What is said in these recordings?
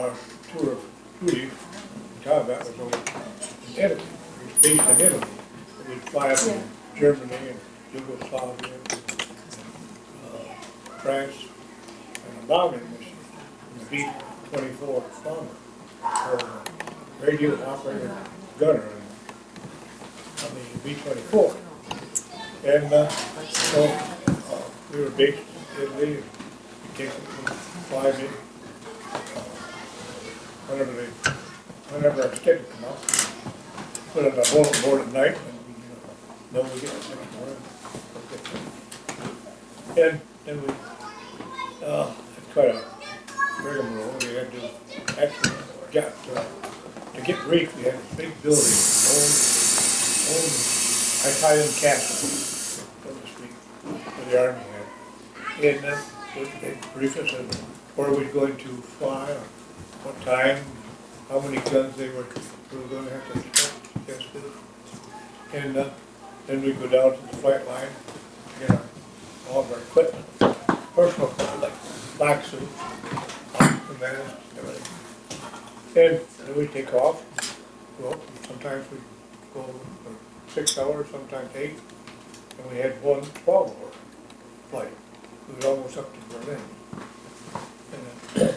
our tour of duty, combat was over in Italy. We was based in Italy. We'd fly up to Germany and Yugoslavia, France, and a bombing mission in the B-24 bomber, or radio operator gunner on the B-24. And we were based in Italy, and take them from 5 in. Whenever our schedule come up, put on the bulletin board at night, and we know we get it next morning. And then we had quite a rigmarole. We had to actually to get brief. We had a big building, old Italian castle, so to speak, that the Army had. And they briefed us on where we were going to fly, or what time, how many guns we were going to have to test it. And then we go down to the flight line, get all of our equipment, personal equipment, like black suit, oxygen mask, everything. And then we take off. Well, sometimes we go for 6 hours, sometimes 8, and we had one 12-hour flight. We were almost up to Berlin. And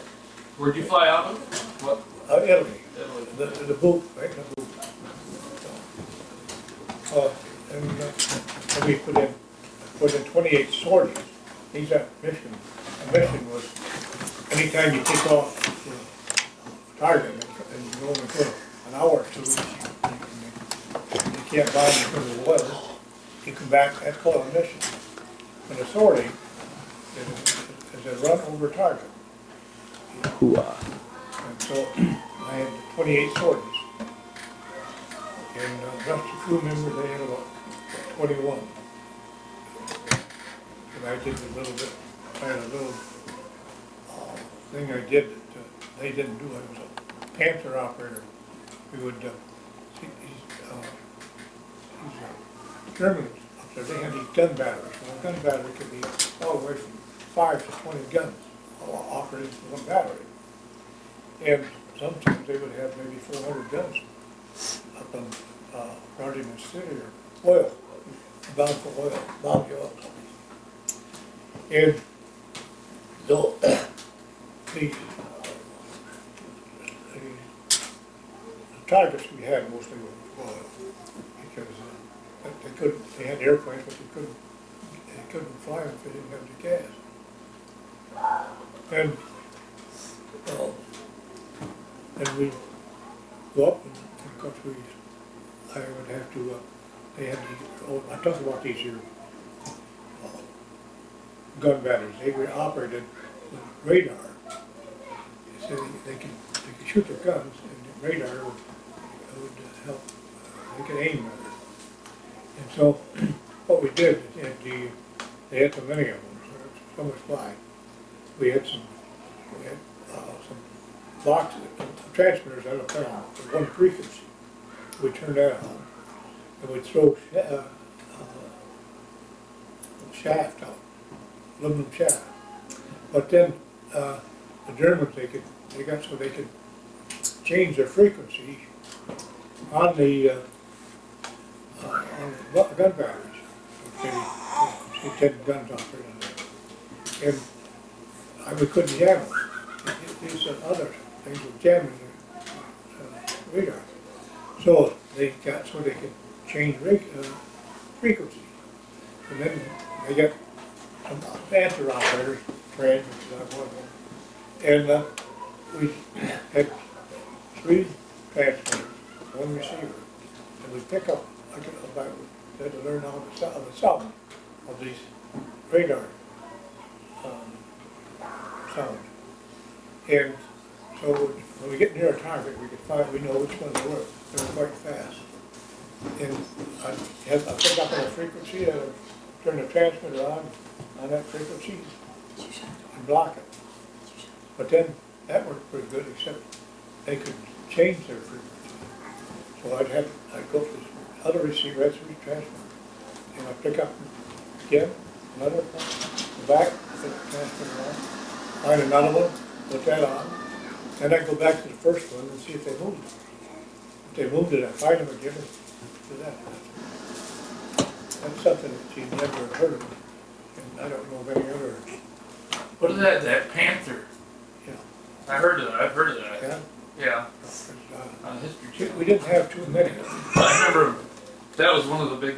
where'd you fly out of? What? Italy. Italy. The boot, right? The boot. And we put in 28 sorties. These are mission. The mission was anytime you take off the target and you only put an hour or two, you can't buy them because of the weather. You come back, that's called a mission. And a sortie is a run over target. And so I had 28 sorties. And the rest of the crew members, they had about 21. And I did a little bit, I had a little thing I did that they didn't do. I was a Panther operator. We would, these Germans up there, they had these gun batteries. Well, a gun battery could be all the way from 5 to 20 guns, all operating from one battery. And sometimes they would have maybe 400 guns up on Guardian City, or oil, bound for oil, bounty oil companies. And so the targets we had mostly were oil, because they had airplanes, but they couldn't fly them if they didn't have the gas. And we go up, and of course I would have to, they had these, I talk about these here gun batteries. They were operated with radar. So they could shoot their guns, and the radar would help, they could aim better. And so what we did, they had so many of them, so much fly. We had some boxes, transmitters out of town for one frequency. We turned that on, and we'd throw shaft out, aluminum shaft. But then the Germans, they got so they could change their frequency on the gun batteries. Maybe 10 guns operated there, and we couldn't jam them. These other things were jamming the radar. So they got so they could change frequency. And then they got some Panther operators trained, which I was one of them. And we had 3 transmitters, 1 receiver. And we pick up, we had to learn all the sound of these radar sound. And so when we get near a target, we know which ones they were. They were quite fast. And I pick up on a frequency, turn the transmitter on that frequency, and block it. But then that worked pretty good, except they could change their frequency. So I'd go to this other receiver, that's the transmitter, and I'd pick up again, another one, the back, put the transmitter on, find another one, put that on, And I go back to the first one and see if they moved it. If they moved it, I find them again and do that. That's something that you never heard of, and I don't know of any other, What is that panther? yeah. I've heard of that. Yeah. Yeah, It's, on History we Channel. didn't have too many of them. I remember that was one of the big,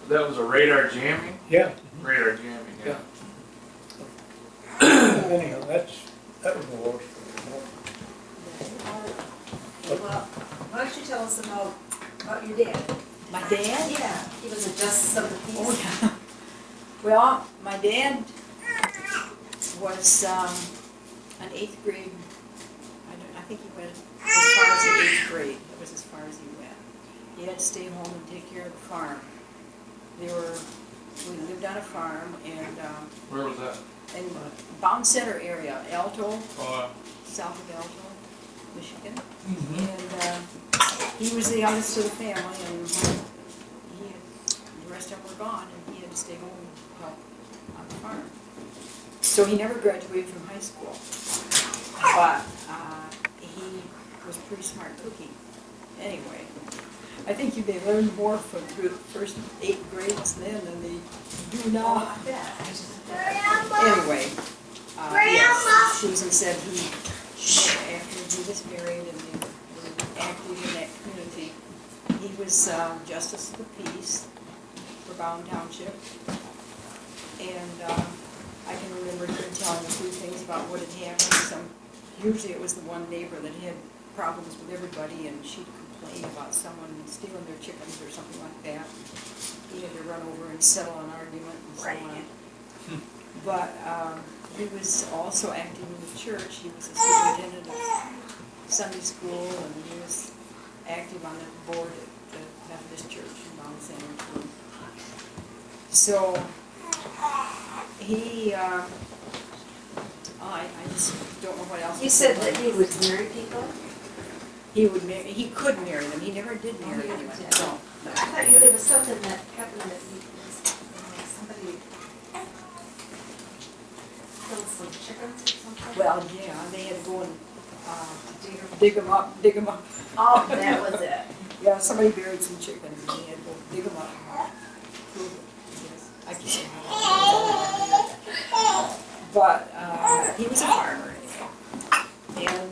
that was a radar jamming? Yeah. Radar jamming, yeah. Anyhow, that was the worst. Well, why don't you tell us about your dad? My dad? Yeah, he was a justice of the peace. Oh, yeah. Well, my dad was an 8th grade, I think he went as far as the 8th grade. That was as far as he went. He had to stay home and take care of the farm. We lived on a farm and Where was that? in Bound Center area, Alto, Oh, south of Alto, Michigan. And he was the youngest of the family, and the rest of them were gone, and he had to stay home and help on the farm. So he never graduated from high school, but he was a pretty smart cookie. Anyway, I think they learned more through the first 8 grades then than they do now. Anyway, yes, Susan said after he was married and they were active in that community, he was Justice of the Peace for Bound Township. And I can remember him telling a few things about what had happened. Usually it was the one neighbor that had problems with everybody, and she'd complain about someone stealing their chickens or something like that. He had to run over and settle an argument and so on. But he was also active in the church. He was a superintendent of Sunday school, and he was active on the board at the Methodist Church in Mount Center too. So he, I just don't know what else. You said that he would marry people? He would marry. He could marry them. He never did marry anyone. No. I thought there was something that happened that somebody killed some chickens or something? Well, yeah, they had to go and dig them up. Oh, that was it. Yeah, somebody buried some chickens and they had to go dig them up. Prove it, yes. I can't say how. But he was a farmer anyway. And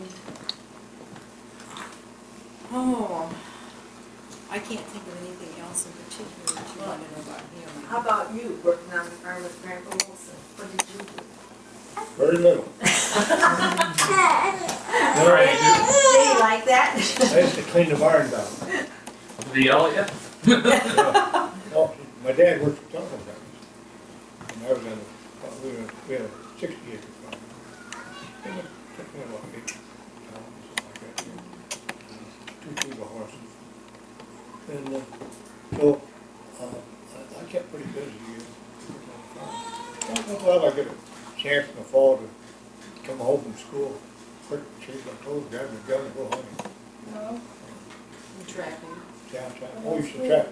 I can't think of anything else in particular that you want to know about him. How about you, working on the farm with Grandpa Wilson? What did you do? Very little. All right, Did he like that? I used to clean the barn down. did he yell at you? Well, my dad worked for telephone companies, and I was on we had a 60-acre farm. And it took me about 8 cows, something like that, 2 feet of horses. And so I kept pretty busy. Once in a while I get a chance in the fall to come home from school, quick, shave my clothes, grab my gun, and go hunting. No. Trapping. Yeah, trap. Oh, you should trap.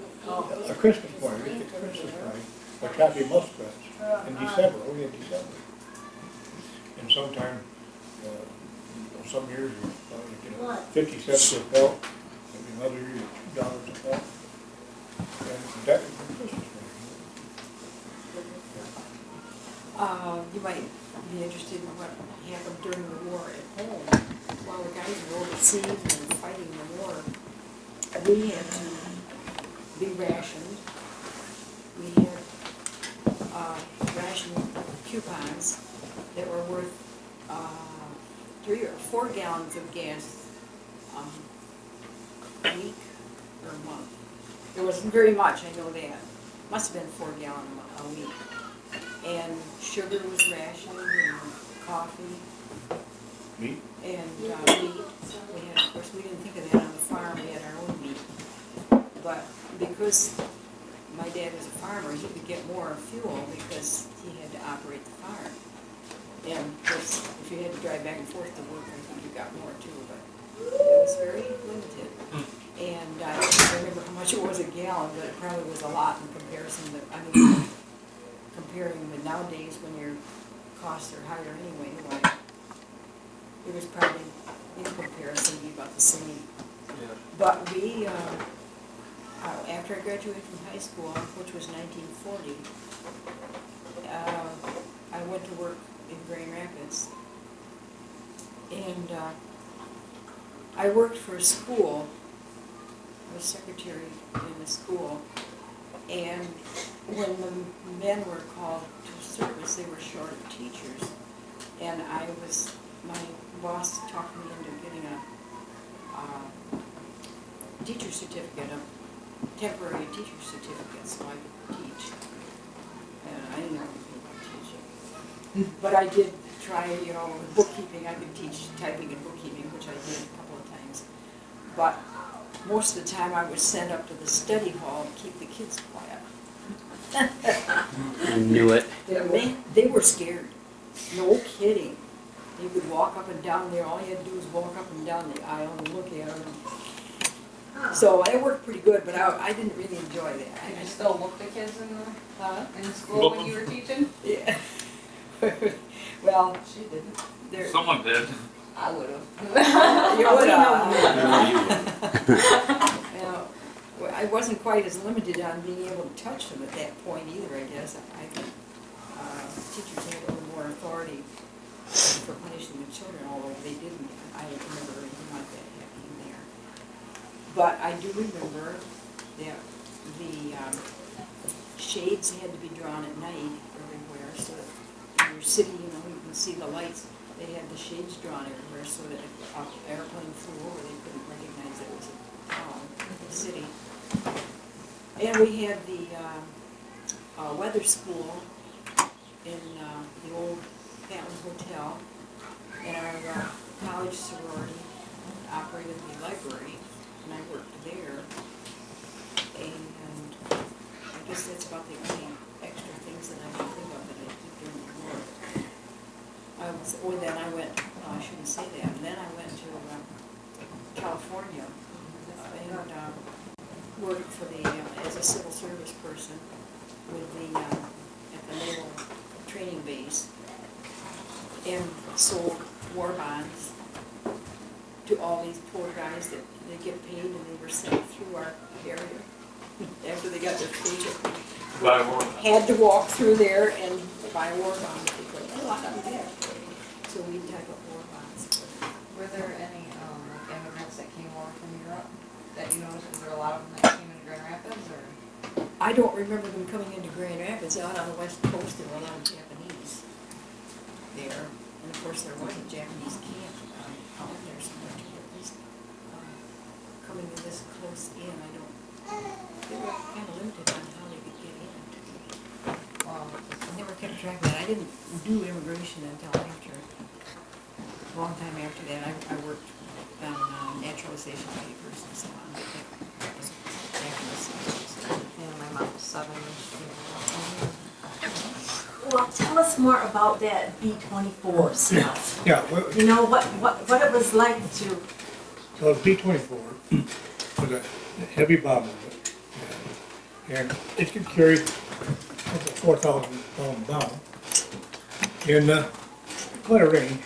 A Christmas morning, we get Christmas morning, we're trapping muskrats in December, only in December. And sometime, some years you get 50 cents a pelt, maybe another year $2 a pelt. And that was the Christmas morning. You might be interested in what happened during the war at home. While the guys were overseas and fighting the war, we had to be rationed. We had ration coupons that were worth 3 or 4 gallons of gas a week or a month. It wasn't very much, I know that. Must have been 4 gallons a week. And sugar was rationed, and coffee, Meat? and meat. We had, of course, we didn't think of that on the farm, we had our own meat. But because my dad was a farmer, he could get more fuel because he had to operate the farm. And of course, if you had to drive back and forth to work, I think you got more too, but it was very limited. And I don't remember how much it was a gallon, but it probably was a lot in comparison to, comparing with nowadays when your costs are higher anyway, like it was probably, in comparison, be about the same. Yeah. But we, after I graduated from high school, which was 1940, I went to work in Grand Rapids. And I worked for a school, I was secretary in the school, and when the men were called to service, they were short of teachers. And my boss talked me into getting a teacher certificate, a temporary teacher certificate, so I could teach. And I didn't know anything about teaching. But I did try, bookkeeping. I could teach typing and bookkeeping, which I did a couple of times. But most of the time I was sent up to the study hall to keep the kids quiet. I knew it. They were scared. No kidding. You could walk up and down there, all you had to do was walk up and down the aisle and look at them. So it worked pretty good, but I didn't really enjoy that. Did you still look the kids in the school when you were teaching? Yeah. Well, she didn't. Someone did. I would have. You would I well, I wasn't quite as limited on being able to touch them at that point either, I guess. I think teachers had a little more authority for punishing the children, although they didn't. I don't remember anything like that happening there. But I do remember that the shades had to be drawn at night everywhere, so that when you're sitting, you can see the lights. They had the shades drawn everywhere so that if an airplane flew over, they couldn't recognize it was a town, a city. And we had the weather school in the old Fountain Hotel, and our college sorority operated the library, and I worked there. And I guess that's about the only extra things that I can think of that I did during the war. Then I went, no, I shouldn't say that, and then I went to California and worked for as a civil service person with at the naval training base, and sold war bonds to all these poor guys that they get paid, and they were sent through our area after they got their paycheck. Buy more. Had to walk through there and buy a war bond if they could. A lot of them did. So we type up war bonds. Were there any immigrants that came over from Europe that you noticed? Was there a lot of them that came into Grand Rapids, or? I don't remember them coming into Grand Rapids. Out on the west coast, there were a lot of Japanese there. And of course, there was a Japanese camp out there somewhere too. At least coming in this close in, they were kind of limited on how they could get in. I never kept track of that. I didn't do immigration until after, a long time after that. I worked on naturalization papers and so on. But that was back in the 60s. Yeah, my mom was 7. Well, tell us more about that B-24 stuff. Yeah, You know, what it was like to, so the B-24 was a heavy bomber, and it could carry up to 4,000-pound bomb in quite a range.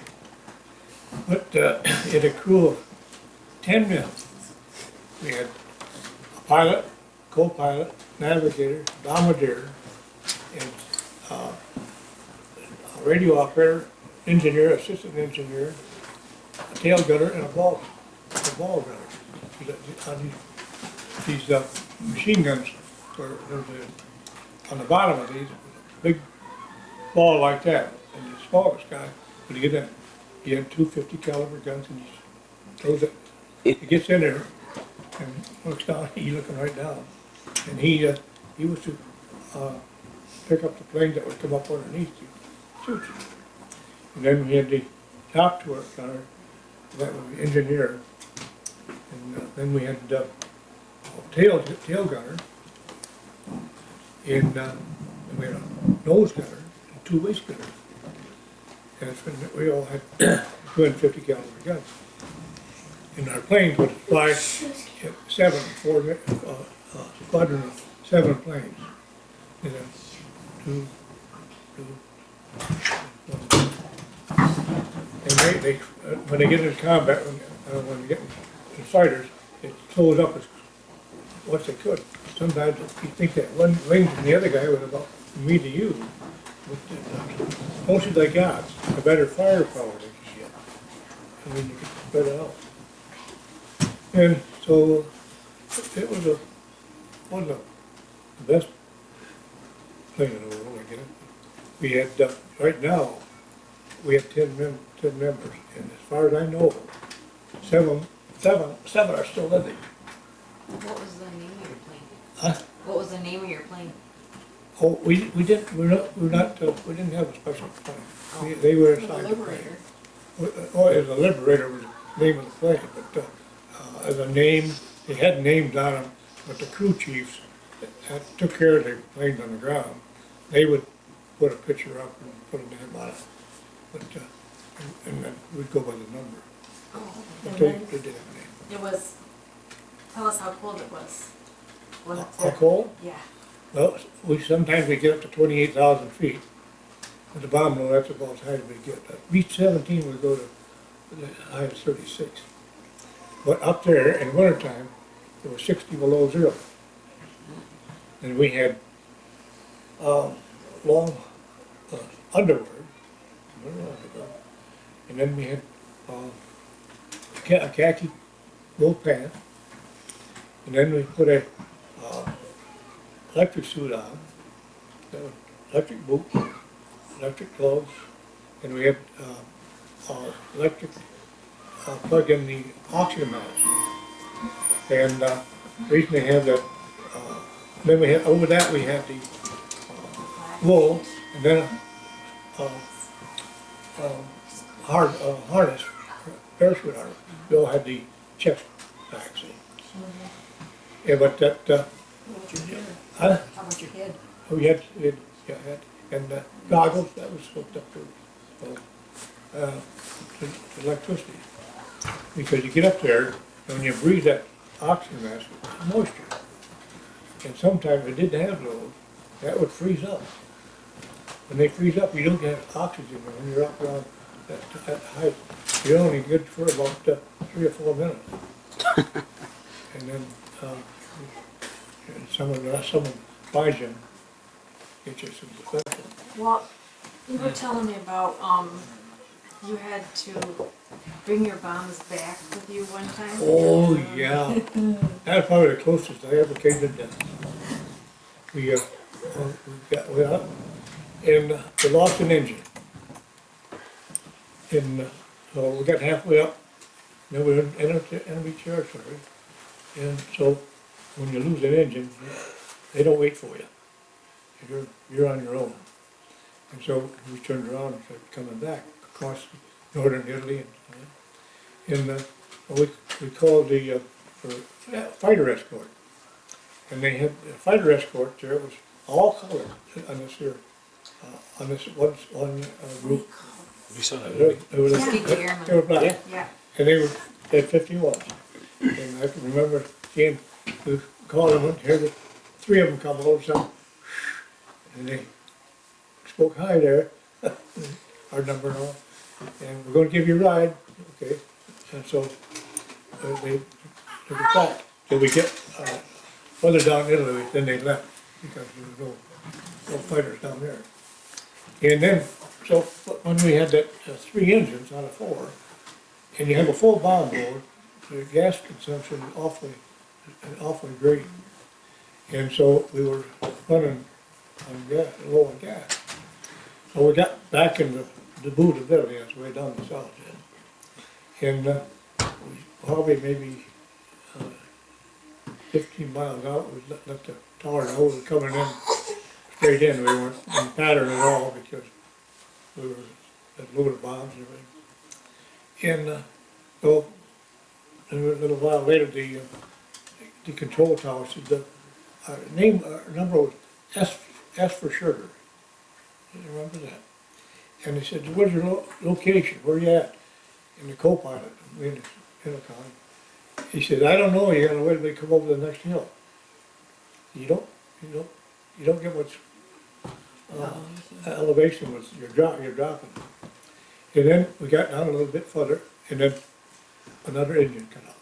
But it had a crew of 10 men. We had a pilot, co-pilot, navigator, bombardier, and a radio operator, engineer, assistant engineer, a tail gunner, and a ball gunner. These machine guns were on the bottom of these, a big ball like that, and the smallest guy would get in. He had 250 caliber guns, and he throws it. He gets in there and looks down. He's looking right down, and he was to pick up the planes that would come up underneath you, shoot you. And then we had the top turret gunner, that was the engineer, and then we had the tail gunner, and we had a nose gunner and 2 waist gunners. And we all had 250 caliber guns. And our planes would fly at squadron of 7 planes. And then 2, 2, 1. And when they get into combat, when they get in fighters, they close up as much they could. Sometimes you think that one wing from the other guy was about from me to you. But the closer they got, the better firepower they could get. I mean, you could spread it out. And so it was one of the best thing in the world, I guess. We had, right now, we have 10 members, and as far as I know, seven are still living. What was the name of your plane? Huh? What was the name of your plane? Oh, we didn't, we didn't have a special plane. They were The assigned a plane. Liberator. Oh, as a Liberator was the name of the plane, but, as a name, they had names on them, but the crew chiefs that took care of the planes on the ground, they would put a picture up and put a name on it. But, and then we'd go by the number. But they did have a name. It was, tell us how cold it was. Was it How cold? Yeah. Well, sometimes we get up to 28,000 feet. With the bomb load, that's about as high as we get. Reach 17, we go to the high of 36. But up there in wintertime, it was 60 below zero. And we had long underwear, and then we had a khaki wool pants, and then we put a electric suit on, electric boots, electric gloves, and we had our electric plug in the oxygen mask. And the reason they have that, then we had, over that we had the wool, and then harness, parachute harness. We all had the chest packs in. Yeah, but that, How about your hair? huh? How about your head? We had, and goggles, that was hooked up to electricity. Because you get up there, and when you breathe that oxygen mask, it's moisture. And sometimes it didn't have those, that would freeze up. When they freeze up, you don't get oxygen when you're up around that height. You're only good for about 3 or 4 minutes. And then, someone finds you, get you some protection. Well, you were telling me about, you had to bring your bombs back with you one time. Oh, yeah. That's probably the closest I ever came to death. We got, and we lost an engine. And so we got halfway up, then we were in enemy territory. And so when you lose an engine, they don't wait for you. You're on your own. And so we turned around and started coming back across northern Italy. And we called the for fighter escort. And they had a fighter escort there, it was all colored on this here, on this one group. We saw that. They were Tuskegee Airmen. they were black. Yeah. And they had 51. And I can remember seeing, we called them, went here, the 3 of them come over, some, and they spoke hi there, our number and all, and we're gonna give you a ride, okay? And so, they took us back, till we get, further down Italy, then they left, because there was no fighters down there. And then, so, when we had that 3 engines out of 4, and you have a full bomb load, the gas consumption is awfully great. And so we were running on gas, low on gas. So we got back in the boot of Italy, that's way down the south end. And we probably maybe 15 miles out, we let the tower know we were coming in straight in. We weren't in pattern at all because we were at loaded bombs and everything. And so a little while later, the control tower said the number was S for sugar. You remember that? And they said, "Where's your location? Where are you at?" And the co-pilot, me and the intercom, he said, "I don't know. You gotta wait till they come over the next hill. You don't get much elevation with you're dropping." And then we got down a little bit further, and then another engine cut out.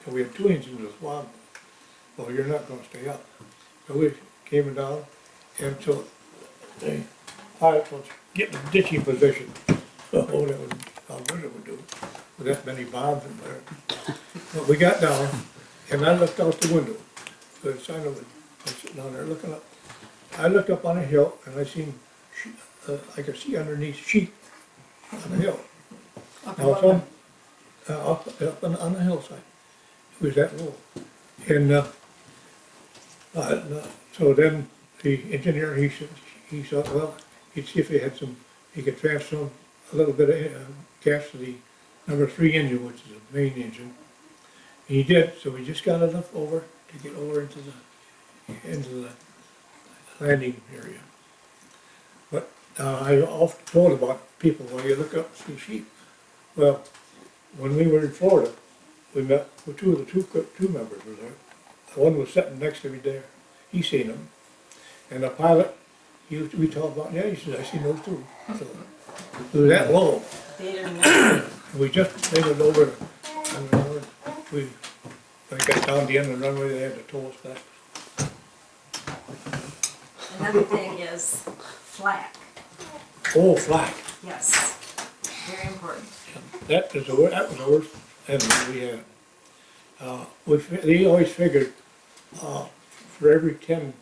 So we had two engines with one. Well, you're not gonna stay up. So we came down, and so the pilot was getting a ditching position. Oh, that was, how good it would do, with that many bombs in there. But we got down, and I looked out the window. The sign of it, I was sitting down there looking up. I looked up on a hill, and I seen, I could see underneath sheep on the hill. Now, up on the hillside. It was that low. And, so then the engineer, he said, he thought, well, he'd see if he had some, he could transfer a little bit of gas to the number 3 engine, which is the main engine. And he did, so we just got enough over to get over into the landing area. But I often told about people, when you look up and see sheep. Well, when we were in Florida, we met with two of the two members were there. One was sitting next to me there. He seen them. And the pilot, we talked about, yeah, he said, I seen those too. So, it was that low. They didn't know. We just made it over, and we got down the end of the runway, they had to tow us back. Another thing is flak, Oh, flak. yes, very important. That was the worst enemy we had. They always figured, for every 10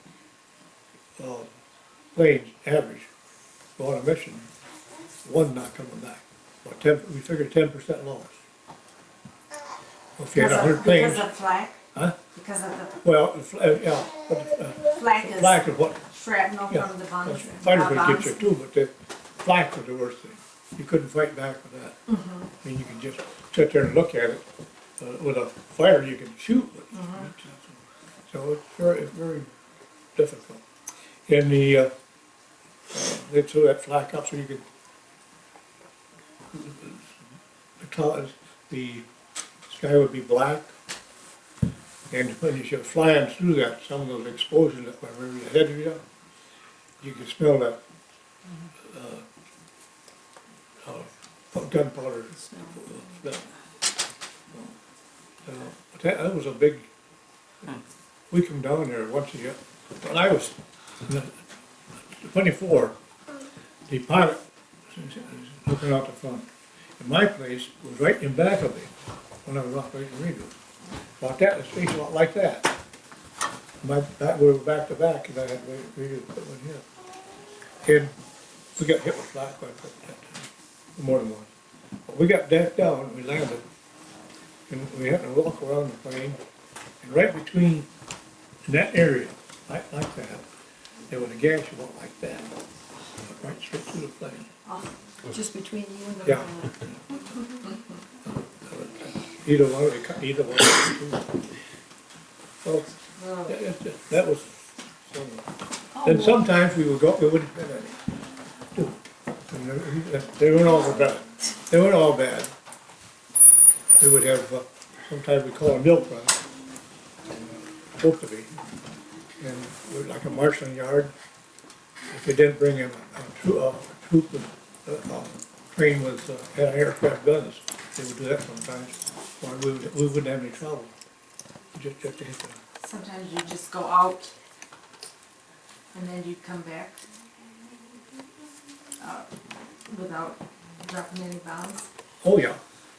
planes average go on a mission, one not coming back. Or we figured 10% loss. If you had 100 planes, Because of flak? huh? Because of the Well, yeah, but flak flak is is what, shrapnel yeah, from the bombs. fighters would get you too, but the flak was the worst thing. You couldn't fight back with that. I mean, you could just sit there and look at it. With a fire, you can shoot, but so it's very difficult. And they threw that flak up so you could, the sky would be black. And when you're flying through that, some of those explosions that went over your head, you could smell that gunpowder smell. But that was a big, we come down there once a year. When I was 24, the pilot was looking out the front. And my place was right in back of me when I was operating the radio. About that, the space a lot like that. We were back to back, and I had radio equipment here. And we got hit with flak by more than once. But we got back down, and we landed. And we had to walk around the plane, and right between, in that area, like that, there was a gas you went like that, right straight through the plane. Just between you and the Yeah. Either one, either one. So, that was, then sometimes we would go, we wouldn't spend any. And they weren't all bad. They weren't all bad. We would have, sometimes we call a milk run, supposed to be, and it was like a marshalling yard. If they didn't bring in a troop, train with anti-aircraft guns, they would do that sometimes, or we wouldn't have any trouble. Just to hit them. Sometimes you just go out and then you'd come back without dropping any bombs. Oh, yeah,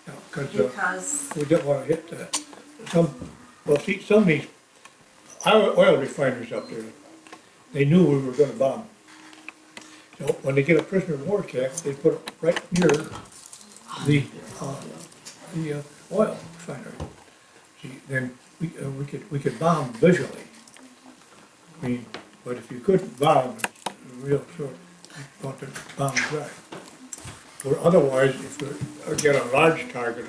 yeah, Because we didn't want to hit some of these oil refiners up there, they knew we were gonna bomb. So when they get a prisoner of war camp, they put it right near the oil refinery. See, then we could bomb visually. I mean, but if you couldn't bomb, it's real short, you want to bomb dry. Or otherwise, if we get a large target,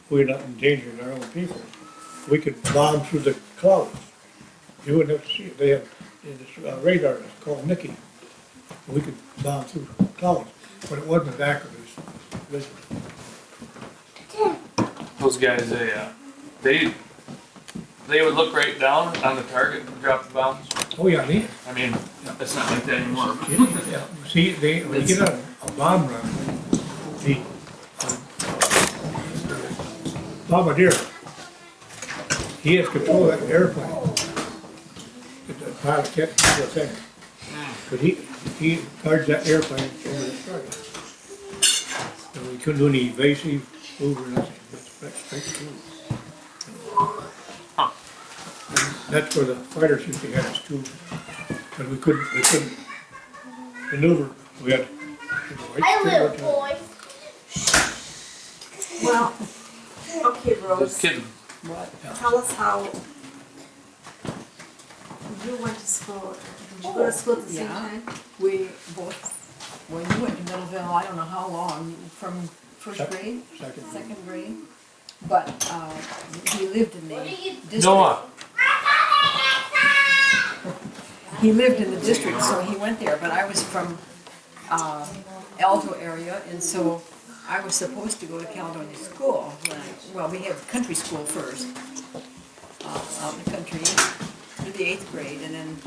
we're not endangering our own people. We could bomb through the clouds. You wouldn't have to see it. They have this radar, it's called Nicky. We could bomb through clouds, but it wasn't accurate. Those guys, they would look right down on the target and drop the bombs. Oh, yeah, I mean, it's not like that anymore. yeah, See, when you get a bomb run, the bombardier, he has control of that airplane. The pilot can't do a thing. But he guards that airplane over the target. So we couldn't do any evasive move or nothing, that's straight through. And that's where the fighters usually had us too, but we couldn't maneuver, we had. Hi, little boy. Well, okay, Just Rose, kidding. tell us how you went to school. Did you go to school at the same Yeah. time? We both, when you went to Middleville, I don't know how long, from first Sec- grade, Second. second grade. But, he lived in the district. Noah. He lived in the district, so he went there, but I was from, Alto area, and so I was supposed to go to Caledonia School. Well, we had country school first, out in the country, through the 8th grade, and then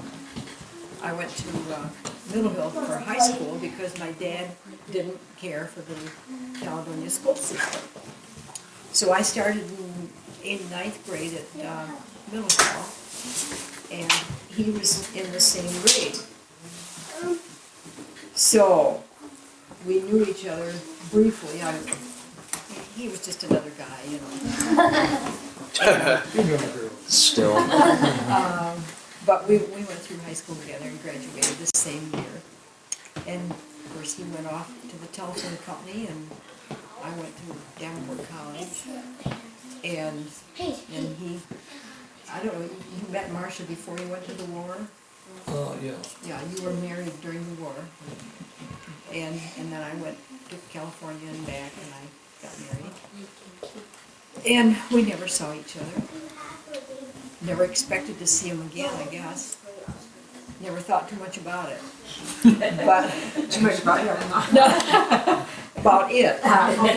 I went to Middleville for high school because my dad didn't care for the Caledonia school system. So I started in 9th grade at Middleville, and he was in the same grade. So we knew each other briefly. He was just another guy, you know. Still. But we went through high school together and graduated the same year. And of course, he went off to the telephone company, and I went to Davenport College. And he, I don't know, you met Marcia before you went to the war? Yeah. Yeah, you were married during the war. And then I went to California and back, and I got married. And we never saw each other. Never expected to see him again, I guess. Never thought too much about it. But Too much about your mom. about it.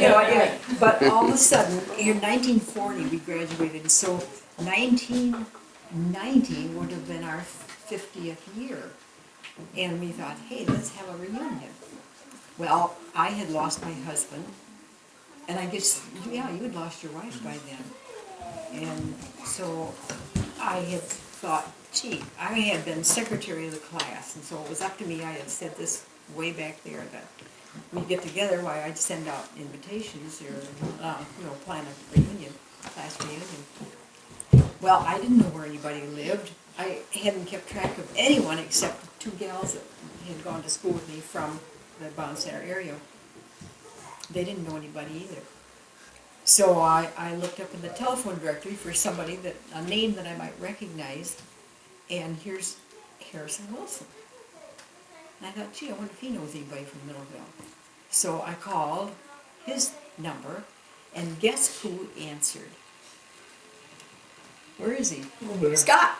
You know, yeah. But all of a sudden, in 1940, we graduated, so 1990 would have been our 50th year. And we thought, hey, let's have a reunion. Well, I had lost my husband, and I guess, yeah, you had lost your wife by then. And so I had thought, gee, I had been secretary of the class, and so it was up to me. I had said this way back there that we'd get together, why I'd send out invitations or, plan a reunion, class reunion. Well, I didn't know where anybody lived. I hadn't kept track of anyone except two gals that had gone to school with me from the Bond Center area. They didn't know anybody either. So I looked up in the telephone directory for somebody a name that I might recognize, and here's Harrison Wilson. And I thought, gee, I wonder if he knows anybody from Middleville. So I called his number, and guess who answered? Where is he? Over there. Scott!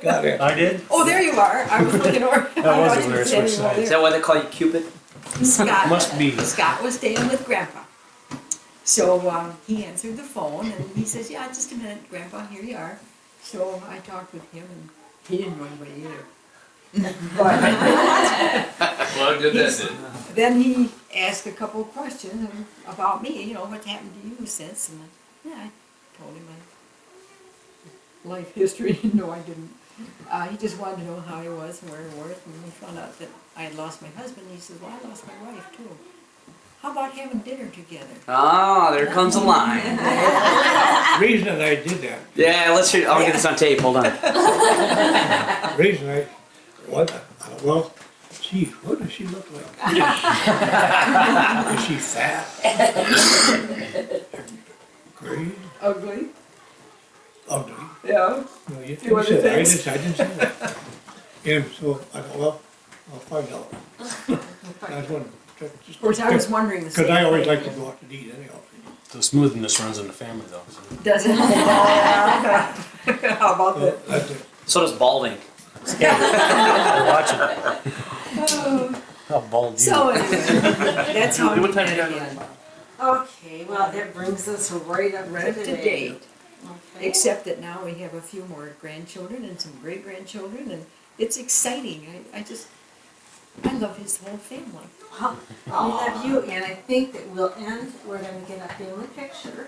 Got it. I did? Oh, there you are. I was looking over. That was a weird switch sides. Is that why they call you Cupid? Scott. Must be. Scott was staying with Grandpa. So he answered the phone, and he says, yeah, just a minute, Grandpa, here you are. So I talked with him, and he didn't know anybody either. But Well, good that did. then he asked a couple of questions about me, what's happened to you since, and I told him my life history. No, I didn't. He just wanted to know how I was and where I was, and we found out that I had lost my husband. He says, well, I lost my wife too. How about having dinner together? Ah, there comes a line. The reason that I did that, Yeah, let's hear. I'll get this on tape. Hold on. the reason well, gee, what does she look like? Is she fat? Gray? Ugly? Ugly? Yeah. No, you You said that. I things? didn't say that. And so I thought, well, I'll find out. I was wondering. Of course, I was wondering the same Because I always thing. like to go out to eat anyhow. The smoothness runs in the family, though. So. Does it? How about So that? that's it. So does balding. Watch it. How bald you So are. anyway, that's how we What time met you got? again. Okay, well, that brings us right up Right up to to date. date. Okay. Except that now we have a few more grandchildren and some great-grandchildren, and it's exciting. I just, I love his whole family. We love you, and I think that we'll end, we're gonna get a family picture.